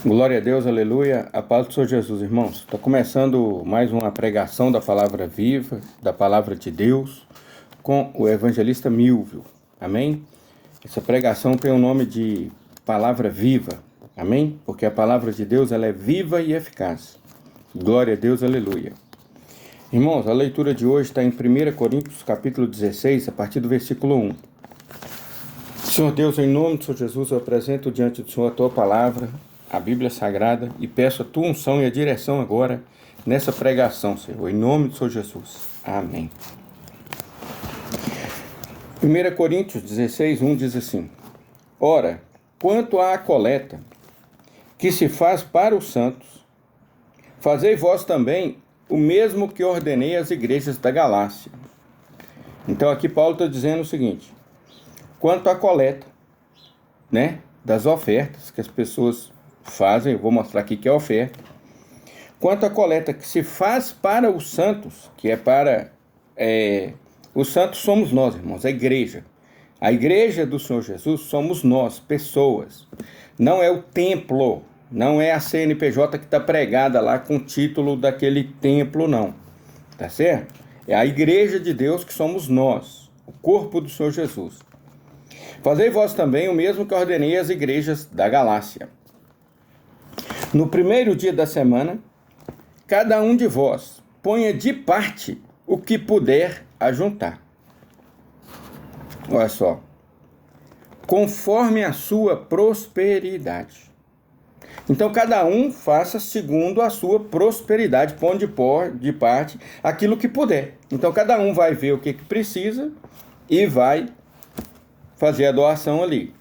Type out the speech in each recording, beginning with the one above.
Glória a Deus, aleluia, a paz do Senhor Jesus, irmãos. Está começando mais uma pregação da palavra viva, da palavra de Deus, com o evangelista Milvio, amém? Essa pregação tem o nome de palavra viva, amém? Porque a palavra de Deus, ela é viva e eficaz. Glória a Deus, aleluia. Irmãos, a leitura de hoje está em 1 Coríntios, capítulo 16, a partir do versículo 1. Senhor Deus, em nome do Senhor Jesus, eu apresento diante do Senhor a Tua palavra, a Bíblia Sagrada, e peço a Tua unção e a direção agora nessa pregação, Senhor, em nome do Senhor Jesus. Amém. 1 Coríntios 16, 1 diz assim: Ora, quanto à coleta que se faz para os santos, fazei vós também o mesmo que ordenei às igrejas da Galácia. Então aqui Paulo está dizendo o seguinte: quanto à coleta, das ofertas que as pessoas fazem, eu vou mostrar aqui que é oferta. Quanto à coleta que se faz para os santos, que é para... os santos somos nós, irmãos, a igreja. A igreja do Senhor Jesus somos nós, pessoas. Não é o templo, não é a CNPJ que está pregada lá com o título daquele templo, não. Tá certo? É a igreja de Deus que somos nós, o corpo do Senhor Jesus. Fazei vós também o mesmo que ordenei às igrejas da Galácia. No primeiro dia da semana, cada um de vós ponha de parte o que puder ajuntar. Olha só. Conforme a sua prosperidade. Então, cada um faça segundo a sua prosperidade, põe de parte aquilo que puder. Então, cada um vai ver o que precisa e vai fazer a doação ali.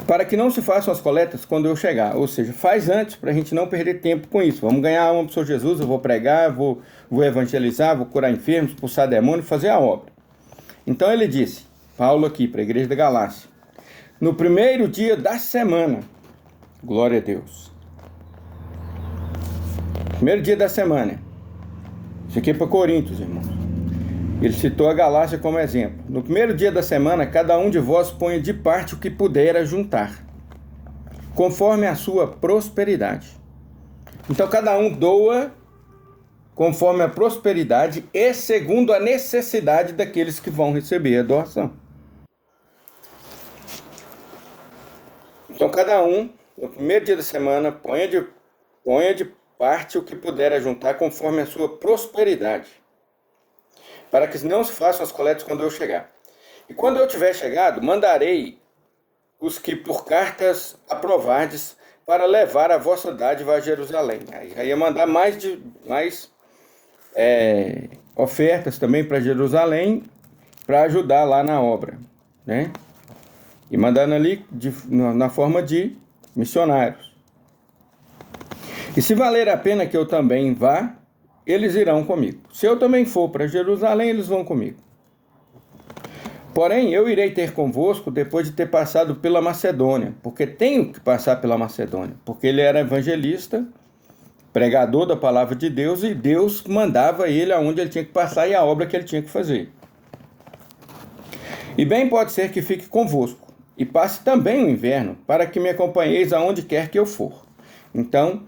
Para que não se façam as coletas quando eu chegar. Ou seja, faz antes, para a gente não perder tempo com isso. Vamos ganhar alma para o Senhor Jesus, eu vou pregar, vou evangelizar, vou curar enfermos, expulsar demônios, fazer a obra. Então ele disse, Paulo aqui, para a igreja da Galácia, no primeiro dia da semana, glória a Deus. Primeiro dia da semana. Isso aqui é para Coríntios, irmãos. Ele citou a Galácia como exemplo. No primeiro dia da semana, cada um de vós ponha de parte o que puder ajuntar, conforme a sua prosperidade. Então, cada um doa conforme a prosperidade e segundo a necessidade daqueles que vão receber a doação. Então, cada um, no primeiro dia da semana, ponha de parte o que puder ajuntar conforme a sua prosperidade, para que não se façam as coletas quando eu chegar. E quando eu tiver chegado, mandarei os que por cartas aprovardes para levar a vossa dádiva a Jerusalém. Aí ia mandar mais ofertas também para Jerusalém, para ajudar lá na obra, né? E mandando ali na forma de missionários. E se valer a pena que eu também vá, eles irão comigo. Se eu também for para Jerusalém, eles vão comigo. Porém, eu irei ter convosco depois de ter passado pela Macedônia, porque tenho que passar pela Macedônia, porque ele era evangelista, pregador da palavra de Deus, e Deus mandava ele aonde ele tinha que passar e a obra que ele tinha que fazer. E bem pode ser que fique convosco, e passe também o inverno, para que me acompanheis aonde quer que eu for. Então,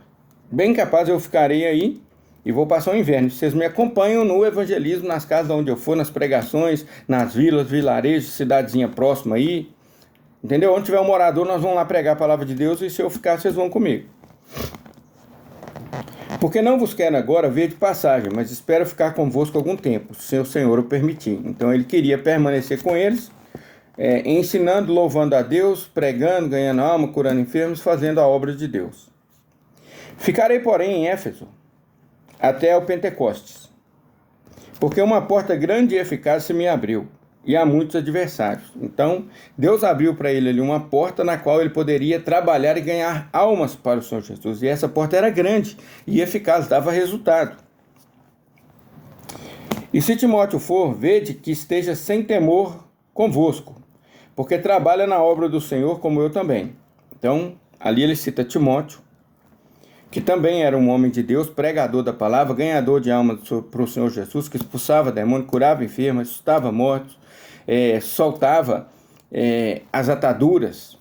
bem capaz eu ficarei aí, e vou passar o inverno. Vocês me acompanham no evangelismo, nas casas onde eu for, nas pregações, nas vilas, vilarejos, cidadezinha próxima aí. Entendeu? Onde tiver um morador, nós vamos lá pregar a palavra de Deus, e se eu ficar, vocês vão comigo. Porque não vos quero agora ver de passagem, mas espero ficar convosco algum tempo, se o Senhor o permitir. Então ele queria permanecer com eles, ensinando, louvando a Deus, pregando, ganhando alma, curando enfermos, fazendo a obra de Deus. Ficarei, porém, em Éfeso, até o Pentecostes, porque uma porta grande e eficaz se me abriu, e há muitos adversários. Então, Deus abriu para ele ali uma porta na qual ele poderia trabalhar e ganhar almas para o Senhor Jesus, e essa porta era grande e eficaz, dava resultado. E se Timóteo for, vede que esteja sem temor convosco, porque trabalha na obra do Senhor como eu também. Então, ali ele cita Timóteo, que também era um homem de Deus, pregador da palavra, ganhador de almas para o Senhor Jesus, que expulsava demônios, curava enfermos, ressuscitava mortos, soltava as ataduras,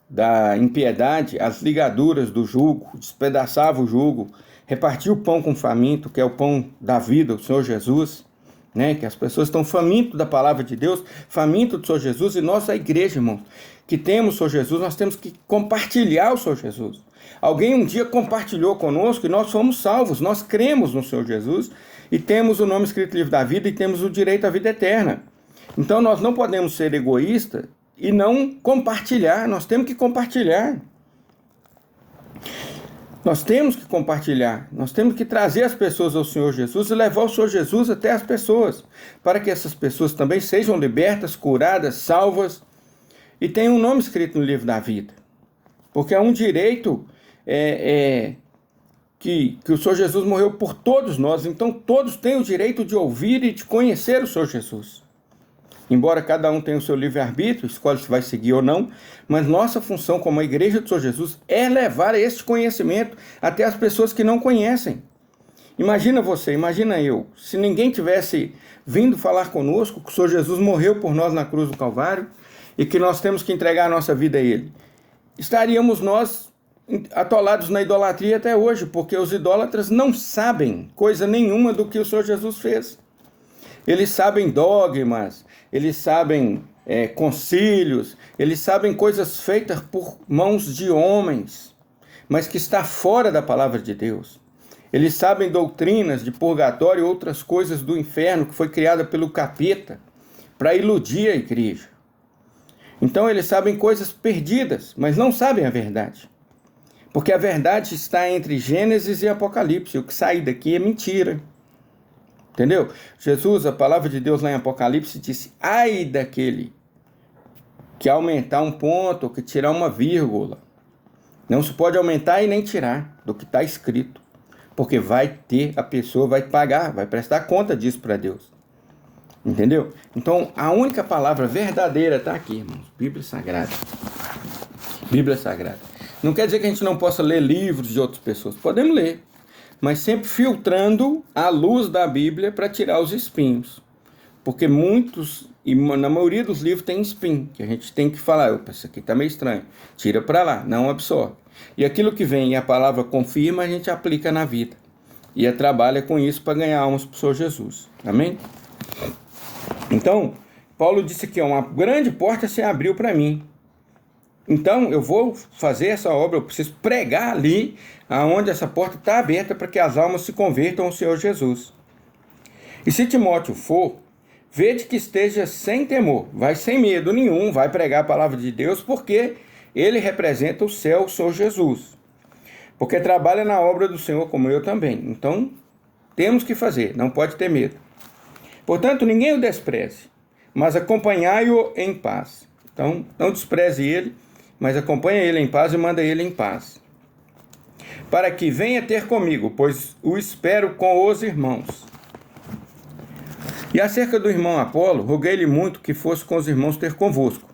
da impiedade as ligaduras do jugo, despedaçava o jugo, repartia o pão com o faminto, que é o pão da vida, o Senhor Jesus, né? Que as pessoas estão famintas da palavra de Deus, famintos do Senhor Jesus, e nós, a igreja, irmãos, que temos o Senhor Jesus, nós temos que compartilhar o Senhor Jesus. Alguém um dia compartilhou conosco e nós fomos salvos, nós cremos no Senhor Jesus e temos o nome escrito no livro da vida e temos o direito à vida eterna. Então nós não podemos ser egoístas e não compartilhar, nós temos que compartilhar. Nós temos que compartilhar, nós temos que trazer as pessoas ao Senhor Jesus e levar o Senhor Jesus até as pessoas, para que essas pessoas também sejam libertas, curadas, salvas e tenham um nome escrito no livro da vida. Porque é um direito que o Senhor Jesus morreu por todos nós, então todos têm o direito de ouvir e de conhecer o Senhor Jesus. Embora cada um tenha o seu livre-arbítrio, escolhe se vai seguir ou não, mas nossa função como a igreja do Senhor Jesus é levar este conhecimento até as pessoas que não conhecem. Imagina você, imagina eu, se ninguém tivesse vindo falar conosco que o Senhor Jesus morreu por nós na cruz do Calvário e que nós temos que entregar a nossa vida a Ele. Estaríamos nós atolados na idolatria até hoje, porque os idólatras não sabem coisa nenhuma do que o Senhor Jesus fez. Eles sabem dogmas, eles sabem concílios, eles sabem coisas feitas por mãos de homens, mas que está fora da palavra de Deus. Eles sabem doutrinas de purgatório e outras coisas do inferno que foi criada pelo capeta para iludir a igreja. Então eles sabem coisas perdidas, mas não sabem a verdade. Porque a verdade está entre Gênesis e Apocalipse. O que sai daqui é mentira. Entendeu? Jesus, a palavra de Deus lá em Apocalipse, disse: ai daquele que aumentar um ponto ou que tirar uma vírgula. Não se pode aumentar e nem tirar do que está escrito. Porque a pessoa vai pagar, vai prestar conta disso para Deus. Entendeu? Então, a única palavra verdadeira está aqui, irmãos. Bíblia Sagrada. Bíblia Sagrada. Não quer dizer que a gente não possa ler livros de outras pessoas. Podemos ler, mas sempre filtrando a luz da Bíblia para tirar os espinhos. Porque muitos, e na maioria dos livros tem espinho, que a gente tem que falar: opa, isso aqui está meio estranho. Tira para lá, não absorve. E aquilo que vem e a palavra confirma, a gente aplica na vida. E trabalha com isso para ganhar almas para o Senhor Jesus. Amém? Então, Paulo disse que uma grande porta se abriu para mim. Então, eu vou fazer essa obra, eu preciso pregar ali, aonde essa porta está aberta, para que as almas se convertam ao Senhor Jesus. E se Timóteo for, vede que esteja sem temor, vai sem medo nenhum, vai pregar a palavra de Deus, porque ele representa o céu, o Senhor Jesus. Porque trabalha na obra do Senhor, como eu também. Então, temos que fazer, não pode ter medo. Portanto, ninguém o despreze, mas acompanhai-o em paz. Então, não despreze ele, mas acompanha ele em paz e manda ele em paz. Para que venha ter comigo, pois o espero com os irmãos. E acerca do irmão Apolo, roguei-lhe muito que fosse com os irmãos ter convosco.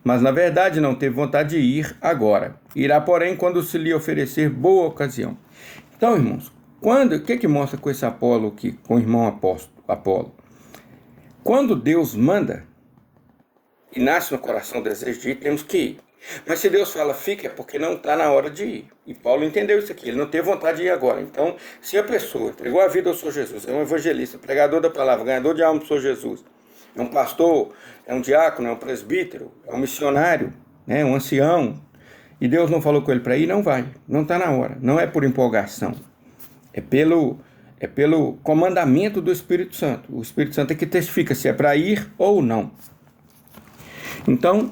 Mas na verdade não teve vontade de ir agora. Irá, porém, quando se lhe oferecer boa ocasião. Então, irmãos, o que mostra com esse Apolo aqui, com o irmão Apolo? Quando Deus manda, e nasce no coração o desejo de ir, temos que ir. Mas se Deus fala, fica, é porque não está na hora de ir. E Paulo entendeu isso aqui, ele não teve vontade de ir agora. Então, se a pessoa entregou a vida ao Senhor Jesus, é um evangelista, pregador da palavra, ganhador de alma para o Senhor Jesus, é um pastor, é um diácono, é um presbítero, é um missionário, né, um ancião, e Deus não falou com ele para ir, não vai, não está na hora, não é por empolgação, é pelo comandamento do Espírito Santo. O Espírito Santo é que testifica se é para ir ou não. Então,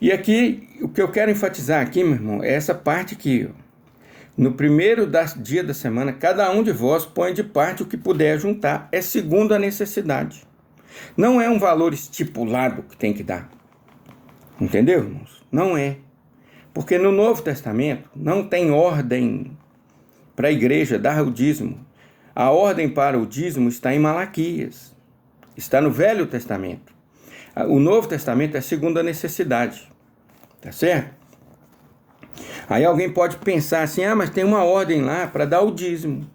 e aqui, o que eu quero enfatizar aqui, meu irmão, é essa parte aqui. No primeiro dia da semana, cada um de vós põe de parte o que puder juntar. É segundo a necessidade. Não é um valor estipulado que tem que dar. Entendeu, irmãos? Não é. Porque no Novo Testamento não tem ordem para a igreja dar o dízimo. A ordem para o dízimo está em Malaquias. Está no Velho Testamento. O Novo Testamento é segundo a necessidade. Tá certo? Aí alguém pode pensar assim, mas tem uma ordem lá para dar o dízimo.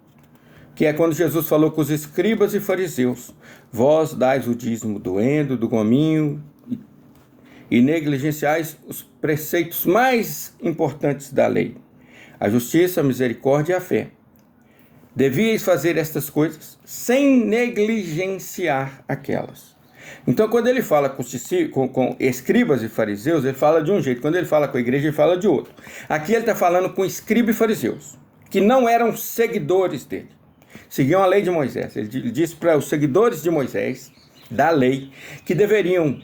Que é quando Jesus falou com os escribas e fariseus. Vós dais o dízimo do endo, do gominho e negligenciais os preceitos mais importantes da lei: a justiça, a misericórdia e a fé. Devíeis fazer estas coisas sem negligenciar aquelas. Então, quando ele fala com escribas e fariseus, ele fala de um jeito. Quando ele fala com a igreja, ele fala de outro. Aqui ele está falando com escribas e fariseus, que não eram seguidores dele. Seguiam a lei de Moisés. Ele disse para os seguidores de Moisés, da lei, que deveriam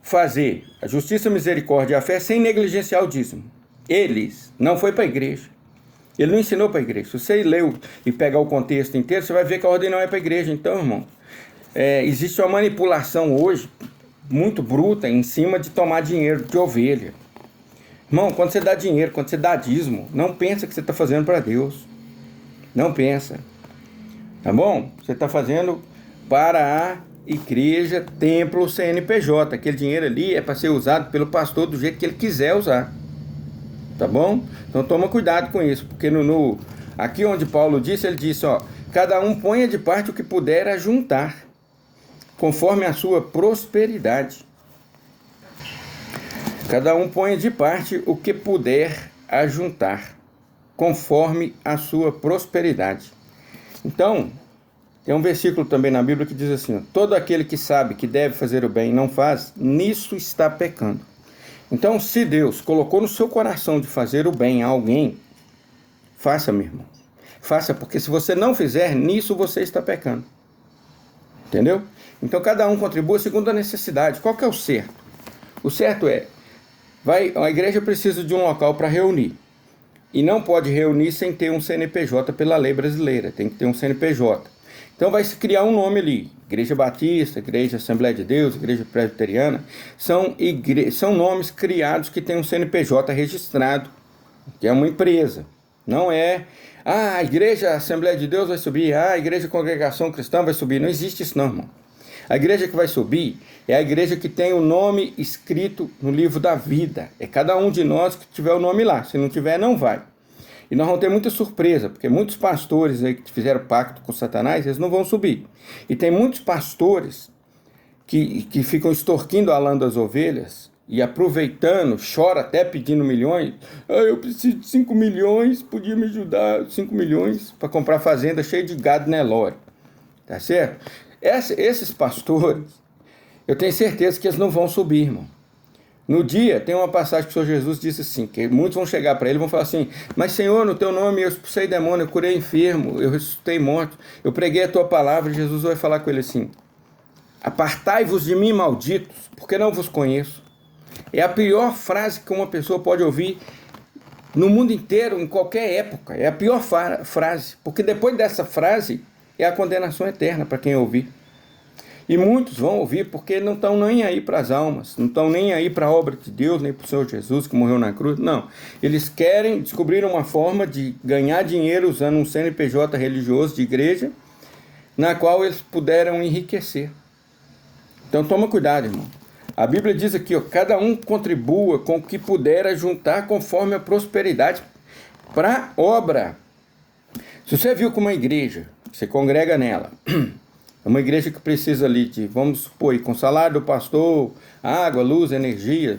fazer a justiça, a misericórdia e a fé sem negligenciar o dízimo. Eles não foi para a igreja. Ele não ensinou para a igreja. Se você leu e pegar o contexto inteiro, você vai ver que a ordem não é para a igreja. Então, irmão, existe uma manipulação hoje muito bruta em cima de tomar dinheiro de ovelha. Irmão, quando você dá dinheiro, quando você dá dízimo, não pensa que você está fazendo para Deus. Não pensa. Tá bom? Você está fazendo para a igreja, templo, CNPJ. Aquele dinheiro ali é para ser usado pelo pastor do jeito que ele quiser usar. Tá bom? Então toma cuidado com isso, porque aqui onde Paulo disse, ele disse, ó, cada um ponha de parte o que puder ajuntar, conforme a sua prosperidade. Cada um ponha de parte o que puder ajuntar, conforme a sua prosperidade. Então, tem um versículo também na Bíblia que diz assim, ó, todo aquele que sabe que deve fazer o bem e não faz, nisso está pecando. Então, se Deus colocou no seu coração de fazer o bem a alguém, faça, meu irmão. Faça, porque se você não fizer, nisso você está pecando. Entendeu? Então, cada um contribua segundo a necessidade. Qual que é o certo? O certo é, a igreja precisa de um local para reunir. E não pode reunir sem ter um CNPJ pela lei brasileira. Tem que ter um CNPJ. Então vai se criar um nome ali, Igreja Batista, Igreja Assembleia de Deus, Igreja Presbiteriana, são nomes criados que tem um CNPJ registrado, que é uma empresa, não é, a Igreja Assembleia de Deus vai subir, a Igreja Congregação Cristã vai subir, não existe isso não, irmão. A igreja que vai subir é a igreja que tem o nome escrito no livro da vida, é cada um de nós que tiver o nome lá, se não tiver, não vai. E nós vamos ter muita surpresa, porque muitos pastores aí que fizeram pacto com Satanás, eles não vão subir. E tem muitos pastores que ficam extorquindo a lã das ovelhas e aproveitando, chora até pedindo milhões. Eu preciso de 5 milhões, podia me ajudar, 5 milhões para comprar fazenda cheia de gado Nelore. Tá certo? Esses pastores, eu tenho certeza que eles não vão subir, irmão. No dia, tem uma passagem que o Senhor Jesus disse assim, que muitos vão chegar para ele e vão falar assim, mas Senhor, no teu nome eu expulsei demônio, eu curei enfermo, eu ressuscitei morto, eu preguei a tua palavra. E Jesus vai falar com ele assim, apartai-vos de mim, malditos, porque não vos conheço. É a pior frase que uma pessoa pode ouvir no mundo inteiro, em qualquer época. É a pior frase, porque depois dessa frase é a condenação eterna para quem ouvir. E muitos vão ouvir porque não estão nem aí para as almas, não estão nem aí para a obra de Deus, nem para o Senhor Jesus que morreu na cruz. Não, eles querem descobrir uma forma de ganhar dinheiro usando um CNPJ religioso de igreja, na qual eles puderam enriquecer. Então toma cuidado, irmão. A Bíblia diz aqui, ó, cada um contribua com o que puder ajuntar conforme a prosperidade para a obra. Se você viu que uma igreja, você congrega nela, é uma igreja que precisa ali de, vamos supor, com salário do pastor, água, luz, energia,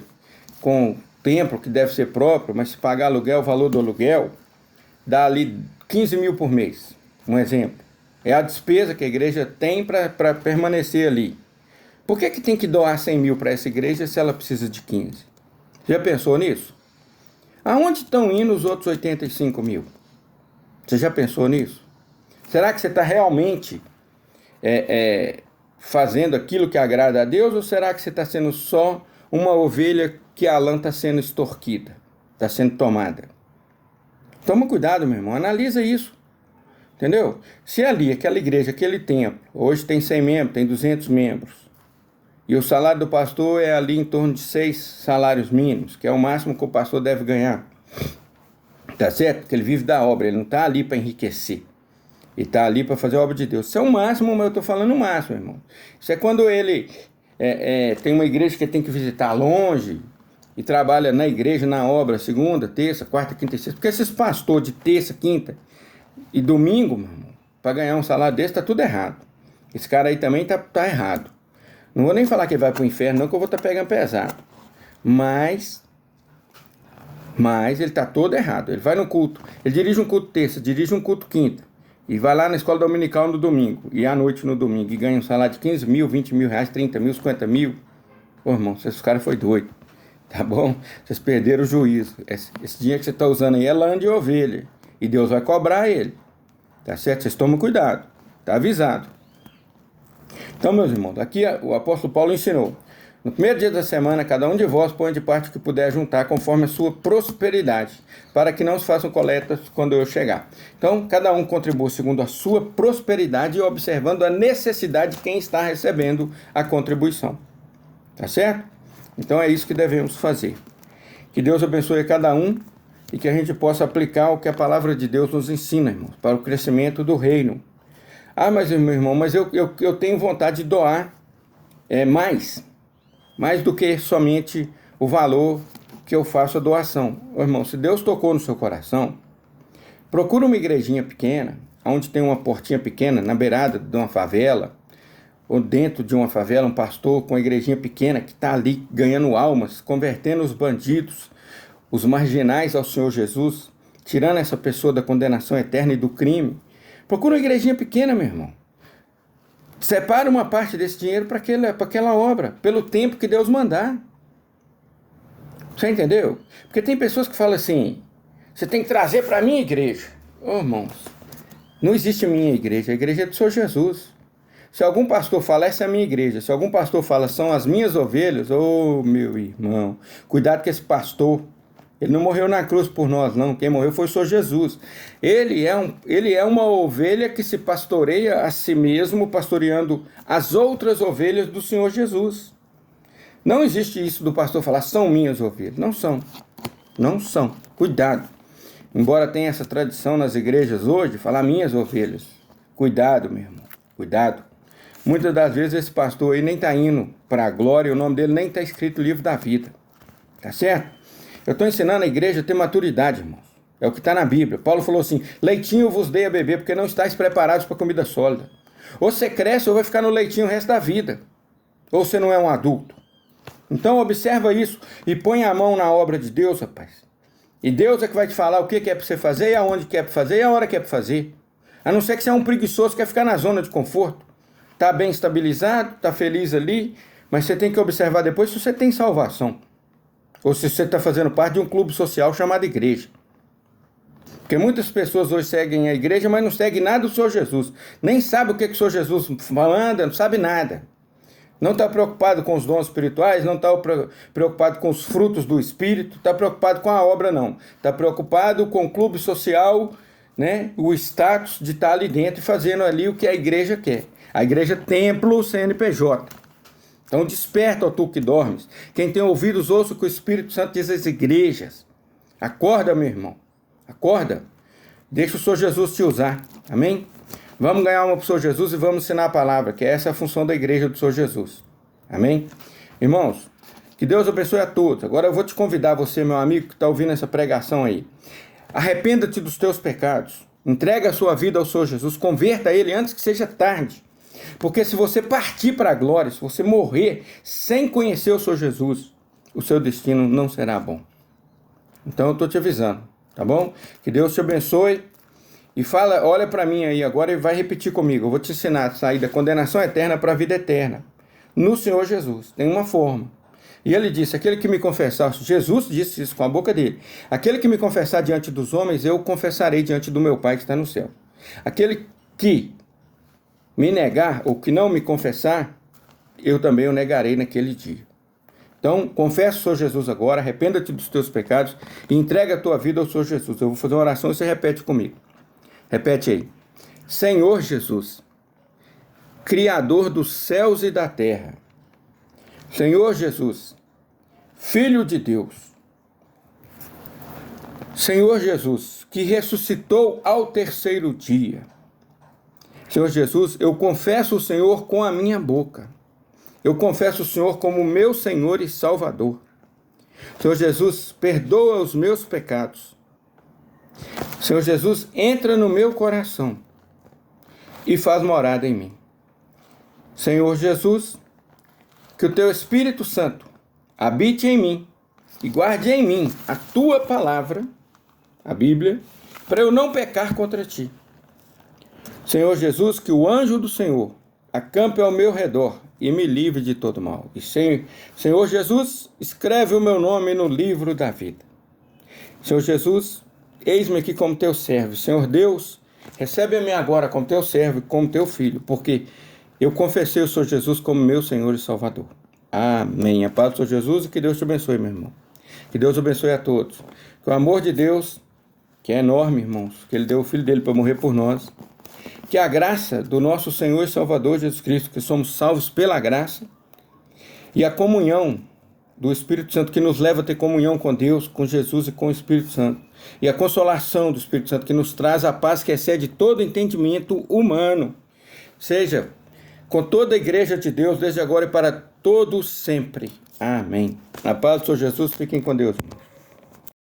com templo que deve ser próprio, mas se pagar aluguel, o valor do aluguel, dá ali 15 mil por mês, um exemplo. É a despesa que a igreja tem para permanecer ali. Por que tem que doar 100 mil para essa igreja se ela precisa de 15? Já pensou nisso? Aonde estão indo os outros 85 mil? Você já pensou nisso? Será que você está realmente fazendo aquilo que agrada a Deus, ou será que você está sendo só uma ovelha que a lã está sendo extorquida, está sendo tomada? Toma cuidado, meu irmão, analisa isso, entendeu? Se ali, aquela igreja, aquele templo, hoje tem 100 membros, tem 200 membros, e o salário do pastor é ali em torno de 6 salários mínimos, que é o máximo que o pastor deve ganhar, tá certo? Porque ele vive da obra, ele não está ali para enriquecer. E está ali para fazer a obra de Deus. Isso é o máximo, mas eu estou falando o máximo, irmão. Isso é quando ele tem uma igreja que ele tem que visitar longe e trabalha na igreja, na obra, segunda, terça, quarta, quinta e sexta. Porque esses pastores de terça, quinta e domingo, meu irmão, para ganhar um salário desse, está tudo errado. Esse cara aí também tá errado. Não vou nem falar que ele vai para o inferno, não, que eu vou estar pegando pesado. Mas ele está todo errado. Ele vai no culto, ele dirige um culto terça, dirige um culto quinta, e vai lá na escola dominical no domingo, e à noite no domingo, e ganha um salário de 15 mil, 20 mil reais, 30 mil, 50 mil. Ô irmão, esses caras foi doido, tá bom? Vocês perderam o juízo. Esse dinheiro que você está usando aí é lã de ovelha, e Deus vai cobrar ele, tá certo? Vocês tomam cuidado, tá avisado. Então, meus irmãos, aqui o apóstolo Paulo ensinou: no primeiro dia da semana, cada um de vós põe de parte o que puder juntar, conforme a sua prosperidade, para que não se façam coletas quando eu chegar. Então, cada um contribua segundo a sua prosperidade e observando a necessidade de quem está recebendo a contribuição. Tá certo? Então, é isso que devemos fazer. Que Deus abençoe a cada um e que a gente possa aplicar o que a palavra de Deus nos ensina, irmãos, para o crescimento do reino. Ah, mas meu irmão, mas eu tenho vontade de doar mais do que somente o valor que eu faço a doação. Ô, irmão, se Deus tocou no seu coração, procura uma igrejinha pequena, onde tem uma portinha pequena, na beirada de uma favela, ou dentro de uma favela, um pastor com uma igrejinha pequena que está ali ganhando almas, convertendo os bandidos, os marginais ao Senhor Jesus, tirando essa pessoa da condenação eterna e do crime. Procura uma igrejinha pequena, meu irmão. Separa uma parte desse dinheiro para aquela obra, pelo tempo que Deus mandar. Você entendeu? Porque tem pessoas que falam assim: você tem que trazer para a minha igreja. Ô, irmãos, não existe minha igreja, a igreja é do Senhor Jesus. Se algum pastor fala, essa é a minha igreja, se algum pastor fala, são as minhas ovelhas, ô, meu irmão, cuidado com esse pastor. Ele não morreu na cruz por nós, não. Quem morreu foi o Senhor Jesus. Ele é uma ovelha que se pastoreia a si mesmo, pastoreando as outras ovelhas do Senhor Jesus. Não existe isso do pastor falar, são minhas ovelhas. Não são. Não são. Cuidado. Embora tenha essa tradição nas igrejas hoje, falar minhas ovelhas. Cuidado, meu irmão. Cuidado. Muitas das vezes esse pastor aí nem está indo para a glória, o nome dele nem está escrito no livro da vida. Tá certo? Eu estou ensinando a igreja a ter maturidade, irmãos. É o que está na Bíblia. Paulo falou assim: leitinho eu vos dei a beber, porque não estáis preparados para comida sólida. Ou você cresce ou vai ficar no leitinho o resto da vida. Ou você não é um adulto. Então observa isso e põe a mão na obra de Deus, rapaz. E Deus é que vai te falar o que é para você fazer, e aonde que é para fazer, e a hora que é para fazer. A não ser que você é um preguiçoso que quer ficar na zona de conforto. Está bem estabilizado, está feliz ali, mas você tem que observar depois se você tem salvação. Ou se você está fazendo parte de um clube social chamado igreja. Porque muitas pessoas hoje seguem a igreja, mas não seguem nada do Senhor Jesus. Nem sabe o que o Senhor Jesus manda, não sabe nada. Não está preocupado com os dons espirituais, não está preocupado com os frutos do Espírito, está preocupado com a obra, não. Está preocupado com o clube social, né? O status de estar ali dentro e fazendo ali o que a igreja quer. A igreja templo CNPJ. Então desperta, ó tu que dormes. Quem tem ouvidos, ouça o que o Espírito Santo diz às igrejas. Acorda, meu irmão. Acorda. Deixa o Senhor Jesus te usar. Amém? Vamos ganhar uma para o Senhor Jesus e vamos ensinar a palavra, que essa é a função da igreja do Senhor Jesus. Amém? Irmãos, que Deus abençoe a todos. Agora eu vou te convidar, você, meu amigo, que está ouvindo essa pregação aí. Arrependa-te dos teus pecados. Entrega a sua vida ao Senhor Jesus. Converta a Ele antes que seja tarde. Porque se você partir para a glória, se você morrer sem conhecer o Senhor Jesus, o seu destino não será bom. Então eu estou te avisando, tá bom? Que Deus te abençoe. E fala, olha para mim aí agora e vai repetir comigo. Eu vou te ensinar a sair da condenação eterna para a vida eterna. No Senhor Jesus. Tem uma forma. E ele disse, aquele que me confessar, Jesus disse isso com a boca dele. Aquele que me confessar diante dos homens, eu confessarei diante do meu Pai que está no céu. Aquele que me negar ou que não me confessar, eu também o negarei naquele dia. Então, confessa o Senhor Jesus agora, arrependa-te dos teus pecados e entrega a tua vida ao Senhor Jesus. Eu vou fazer uma oração e você repete comigo. Repete aí. Senhor Jesus, Criador dos céus e da terra. Senhor Jesus, Filho de Deus. Senhor Jesus, que ressuscitou ao terceiro dia. Senhor Jesus, eu confesso o Senhor com a minha boca. Eu confesso o Senhor como meu Senhor e Salvador. Senhor Jesus, perdoa os meus pecados. Senhor Jesus, entra no meu coração e faz morada em mim. Senhor Jesus, que o teu Espírito Santo habite em mim e guarde em mim a tua palavra, a Bíblia, para eu não pecar contra ti. Senhor Jesus, que o anjo do Senhor acampe ao meu redor e me livre de todo mal. E Senhor Jesus, escreve o meu nome no livro da vida. Senhor Jesus, eis-me aqui como teu servo. Senhor Deus, recebe-me agora como teu servo e como teu filho, porque eu confessei o Senhor Jesus como meu Senhor e Salvador. Amém. A paz do Senhor Jesus e que Deus te abençoe, meu irmão. Que Deus abençoe a todos. Que o amor de Deus, que é enorme, irmãos, que Ele deu o Filho dele para morrer por nós, que a graça do nosso Senhor e Salvador Jesus Cristo, que somos salvos pela graça, e a comunhão do Espírito Santo, que nos leva a ter comunhão com Deus, com Jesus e com o Espírito Santo, e a consolação do Espírito Santo, que nos traz a paz que excede todo entendimento humano, seja com toda a igreja de Deus, desde agora e para todos sempre. Amém. Na paz do Senhor Jesus, fiquem com Deus.